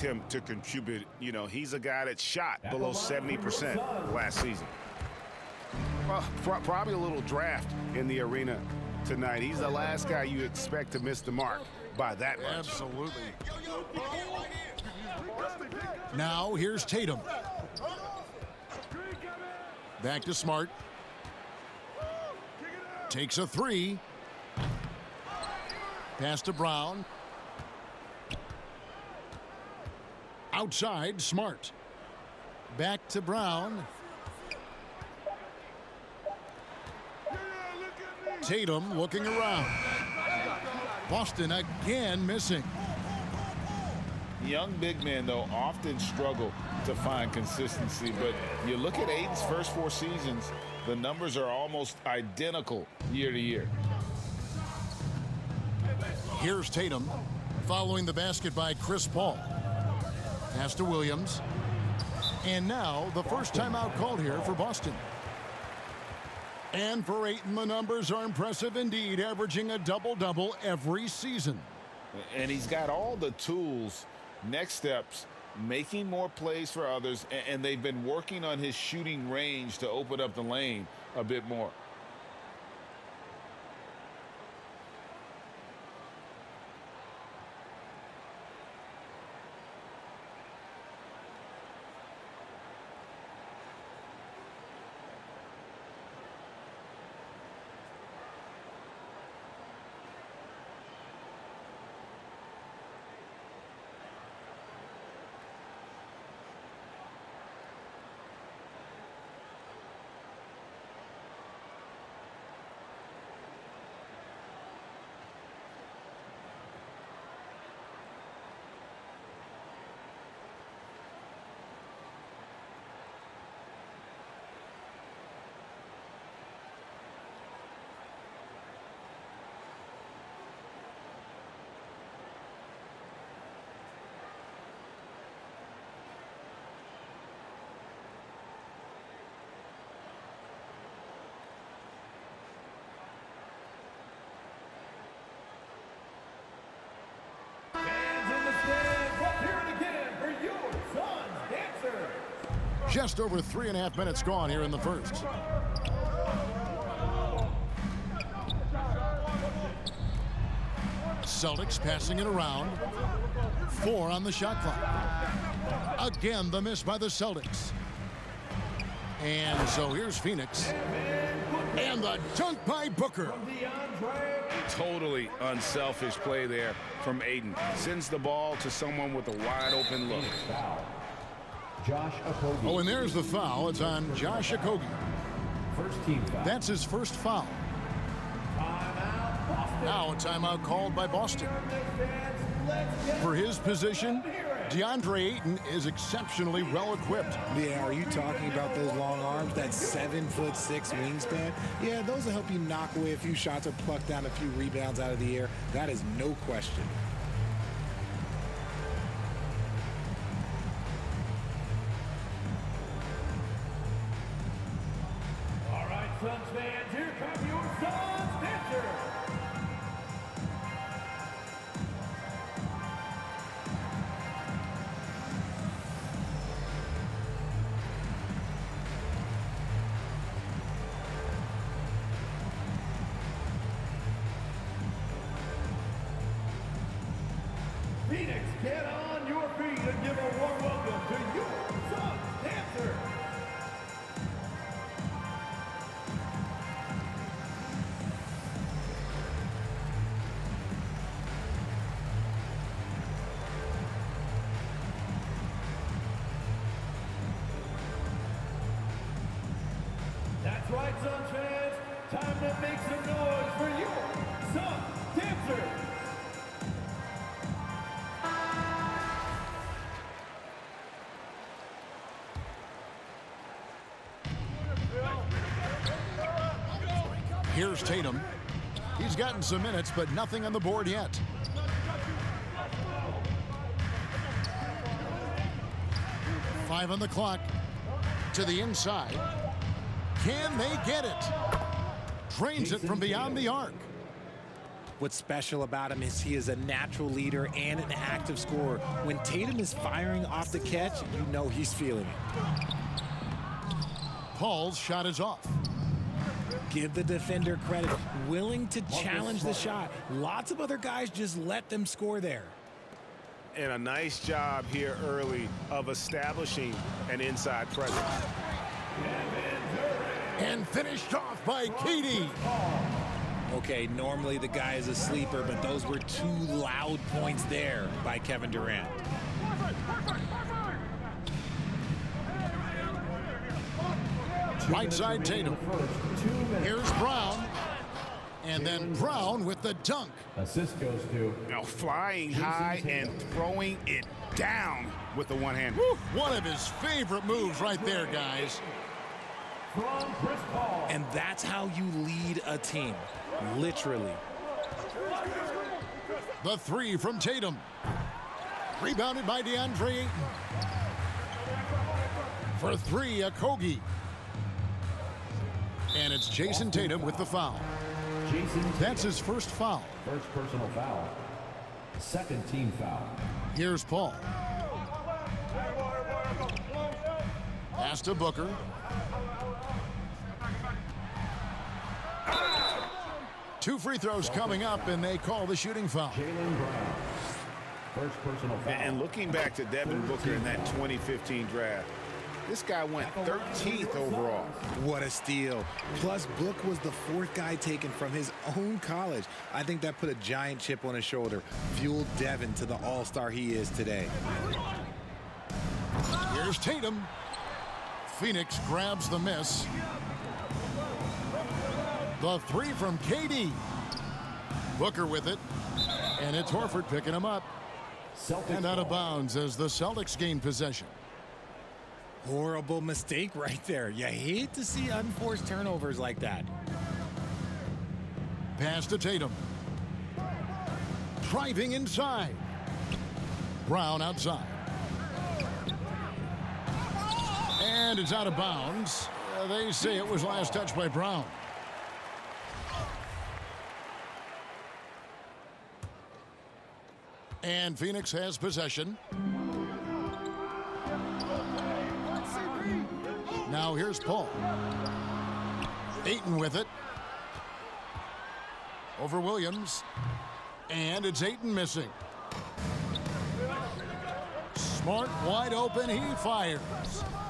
him to contribute. You know, he's a guy that shot below 70% last season. Well, probably a little draft in the arena tonight. He's the last guy you expect to miss the mark by that much. Absolutely. Now here's Tatum. Back to Smart. Takes a three. Pass to Brown. Outside, Smart. Back to Brown. Tatum looking around. Boston again missing. Young big men, though, often struggle to find consistency, but you look at Ayton's first 4 seasons, the numbers are almost identical year to year. Here's Tatum, following the basket by Chris Paul. Pass to Williams. And now the first timeout called here for Boston. And for Ayton, the numbers are impressive indeed, averaging a double-double every season. And he's got all the tools. Next steps, making more plays for others, and they've been working on his shooting range to open up the lane a bit more. Just over 3.5 minutes gone here in the first. Celtics passing it around. 4 on the shot clock. Again, the miss by the Celtics. And so here's Phoenix. And the dunk by Booker. Totally unselfish play there from Ayton. Sends the ball to someone with a wide open look. Oh, and there's the foul. It's on Josh Okogie. First team foul. That's his first foul. Now a timeout called by Boston. For his position, DeAndre Ayton is exceptionally well equipped. Yeah, are you talking about those long arms, that 7'6" wingspan? Yeah, those will help you knock away a few shots or pluck down a few rebounds out of the air. That is no question. Suns fans, here come your Suns dancers. Phoenix, get on your feet and give a warm welcome to your Suns dancers. That's right, Suns fans. Time to make some noise for your Suns dancers. Here's Tatum. He's gotten some minutes, but nothing on the board yet. Five on the clock. To the inside. Can they get it? Drains it from beyond the arc. What's special about him is he is a natural leader and an active scorer. When Tatum is firing off the catch, you know he's feeling it. Paul's shot is off. Give the defender credit, willing to challenge the shot. Lots of other guys just let them score there. And a nice job here early of establishing an inside presence. And finished off by KD. Okay, normally the guy is a sleeper, but those were two loud points there by Kevin Durant. Right side Tatum. Here's Brown. And then Brown with the dunk. Assist goes to Now flying high and throwing it down with the one hand. One of his favorite moves right there, guys. from Chris Paul. And that's how you lead a team, literally. The three from Tatum. Rebounded by DeAndre Ayton. For three, Okogie. And it's Jason Tatum with the foul. That's his first foul. First personal foul. Second team foul. Here's Paul. Pass to Booker. Two free throws coming up, and they call the shooting foul. Jaylen Brown. First personal foul. And looking back to Devin Booker in that 2015 draft, this guy went 13th overall. What a steal. Plus, Book was the fourth guy taken from his own college. I think that put a giant chip on his shoulder, fueled Devin to the all-star he is today. Here's Tatum. Phoenix grabs the miss. The three from KD. Booker with it. And it's Horford picking him up. And out of bounds as the Celtics gain possession. Horrible mistake right there. You hate to see unforced turnovers like that. Pass to Tatum. Driving inside. Brown outside. And it's out of bounds. They say it was last touched by Brown. And Phoenix has possession. Now here's Paul. Ayton with it. Over Williams. And it's Ayton missing. Smart wide open. He fires.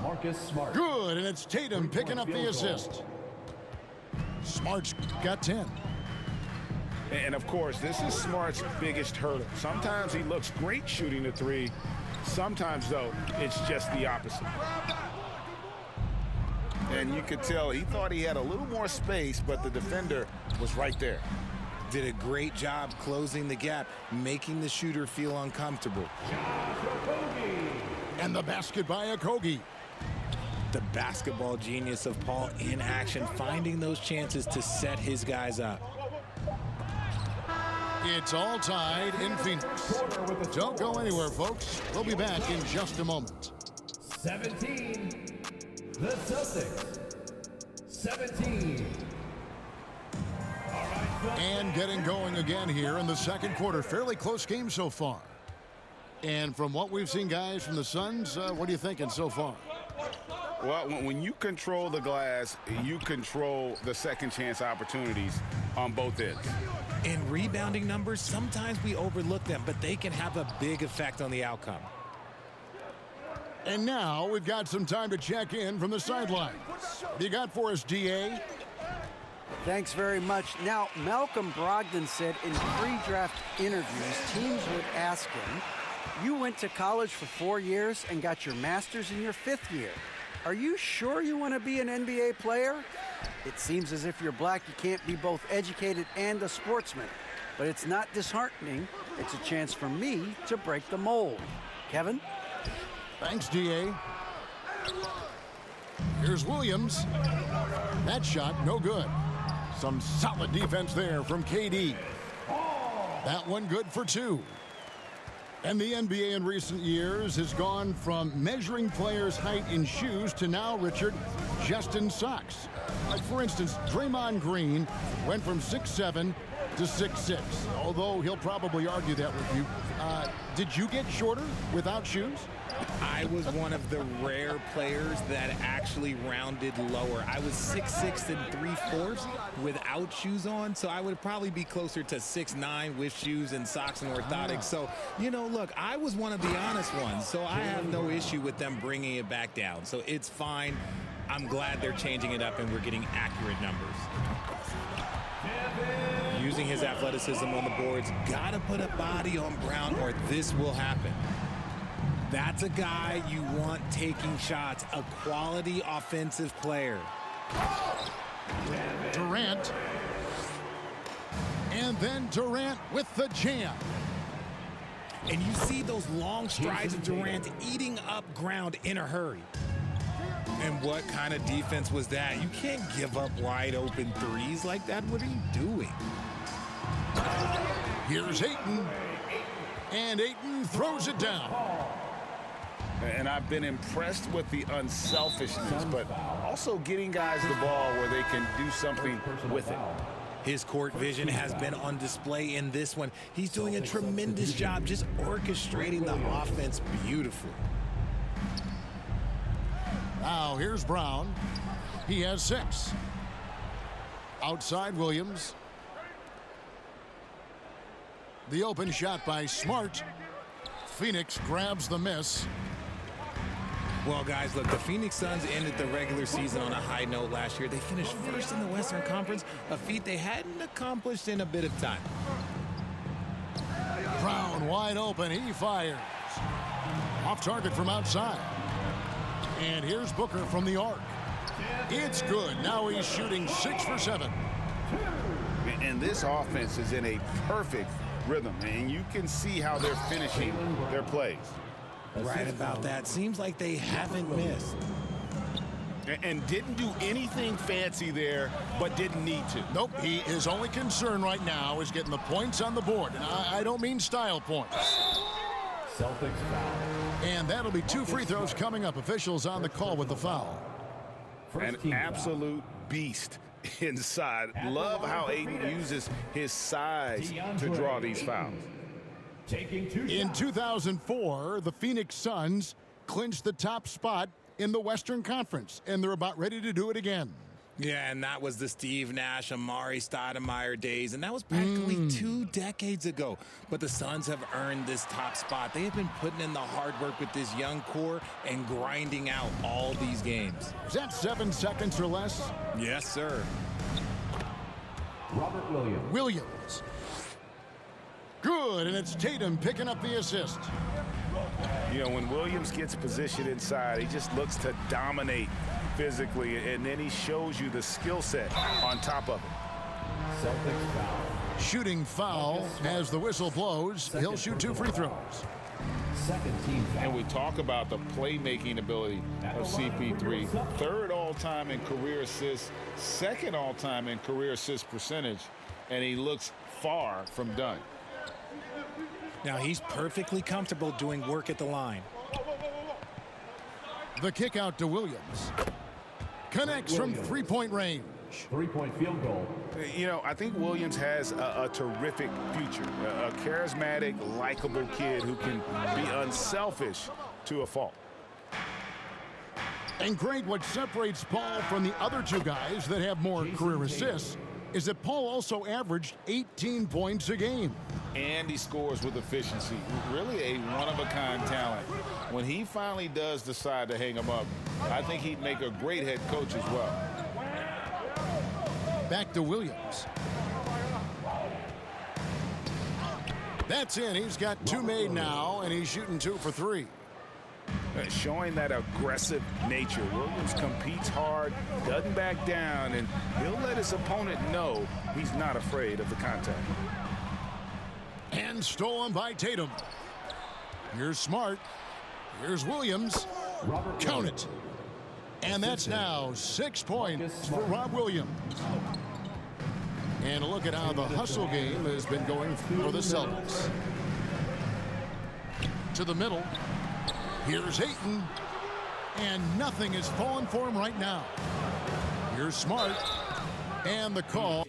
Marcus Smart. Good, and it's Tatum picking up the assist. Smart's got 10. And of course, this is Smart's biggest hurdle. Sometimes he looks great shooting the three. Sometimes, though, it's just the opposite. And you could tell he thought he had a little more space, but the defender was right there. Did a great job closing the gap, making the shooter feel uncomfortable. And the basket by Okogie. The basketball genius of Paul in action, finding those chances to set his guys up. It's all tied in Phoenix. Don't go anywhere, folks. We'll be back in just a moment. 17. The Celtics. 17. And getting going again here in the second quarter. Fairly close game so far. And from what we've seen, guys, from the Suns, what are you thinking so far? Well, when you control the glass, you control the second chance opportunities on both ends. In rebounding numbers, sometimes we overlook them, but they can have a big effect on the outcome. And now we've got some time to check in from the sidelines. What do you got for us, DA? Thanks very much. Now, Malcolm Brogdon said in pre-draft interviews, teams would ask him, you went to college for 4 years and got your master's in your 5th year. Are you sure you want to be an NBA player? It seems as if you're black, you can't be both educated and a sportsman. But it's not disheartening. It's a chance for me to break the mold. Kevin? Thanks, DA. Here's Williams. That shot, no good. Some solid defense there from KD. That one good for 2. And the NBA in recent years has gone from measuring players' height in shoes to now, Richard, just in socks. Like, for instance, Draymond Green went from 6'7" to 6'6", although he'll probably argue that with you. Did you get shorter without shoes? I was one of the rare players that actually rounded lower. I was 6'6" and 3/4 without shoes on, so I would probably be closer to 6'9" with shoes and socks and orthotics. So, you know, look, I was one of the honest ones, so I have no issue with them bringing it back down. So it's fine. I'm glad they're changing it up and we're getting accurate numbers. Using his athleticism on the boards, gotta put a body on Brown or this will happen. That's a guy you want taking shots, a quality offensive player. Durant. And then Durant with the jam. And you see those long strides of Durant eating up ground in a hurry. And what kind of defense was that? You can't give up wide open threes like that. What are you doing? Here's Ayton. And Ayton throws it down. And I've been impressed with the unselfishness, but also getting guys the ball where they can do something with it. His court vision has been on display in this one. He's doing a tremendous job just orchestrating the offense beautifully. Now here's Brown. He has 6. Outside Williams. The open shot by Smart. Phoenix grabs the miss. Well, guys, look, the Phoenix Suns ended the regular season on a high note last year. They finished first in the Western Conference, a feat they hadn't accomplished in a bit of time. Brown wide open. He fires. Off target from outside. And here's Booker from the arc. It's good. Now he's shooting 6 for 7. And this offense is in a perfect rhythm, and you can see how they're finishing their plays. Right about that. Seems like they haven't missed. And didn't do anything fancy there, but didn't need to. Nope. His only concern right now is getting the points on the board. And I don't mean style points. Celtics foul. And that'll be 2 free throws coming up. Officials on the call with the foul. An absolute beast inside. Love how Ayton uses his size to draw these fouls. In 2004, the Phoenix Suns clinched the top spot in the Western Conference, and they're about ready to do it again. Yeah, and that was the Steve Nash, Amari Stoudemire days, and that was practically 2 decades ago. But the Suns have earned this top spot. They have been putting in the hard work with this young core and grinding out all these games. Is that 7 seconds or less? Yes, sir. Robert Williams. Williams. Good, and it's Tatum picking up the assist. You know, when Williams gets positioned inside, he just looks to dominate physically, and then he shows you the skill set on top of it. Celtics foul. Shooting foul as the whistle blows. He'll shoot 2 free throws. Second team foul. And we talk about the playmaking ability of CP3. 3rd all-time in career assists, 2nd all-time in career assist percentage, and he looks far from done. Now he's perfectly comfortable doing work at the line. The kick out to Williams. Connects from 3-point range. 3-point field goal. You know, I think Williams has a terrific future. A charismatic, likable kid who can be unselfish to a fault. And great, what separates Paul from the other 2 guys that have more career assists is that Paul also averaged 18 points a game. And he scores with efficiency. Really a one-of-a-kind talent. When he finally does decide to hang him up, I think he'd make a great head coach as well. Back to Williams. That's in. He's got 2 made now, and he's shooting 2 for 3. Showing that aggressive nature. Williams competes hard, doesn't back down, and he'll let his opponent know he's not afraid of the contact. And stolen by Tatum. Here's Smart. Here's Williams. Count it. And that's now 6 points for Rob Williams. And a look at how the hustle game has been going for the Celtics. To the middle. Here's Ayton. And nothing is falling for him right now. Here's Smart. And the call.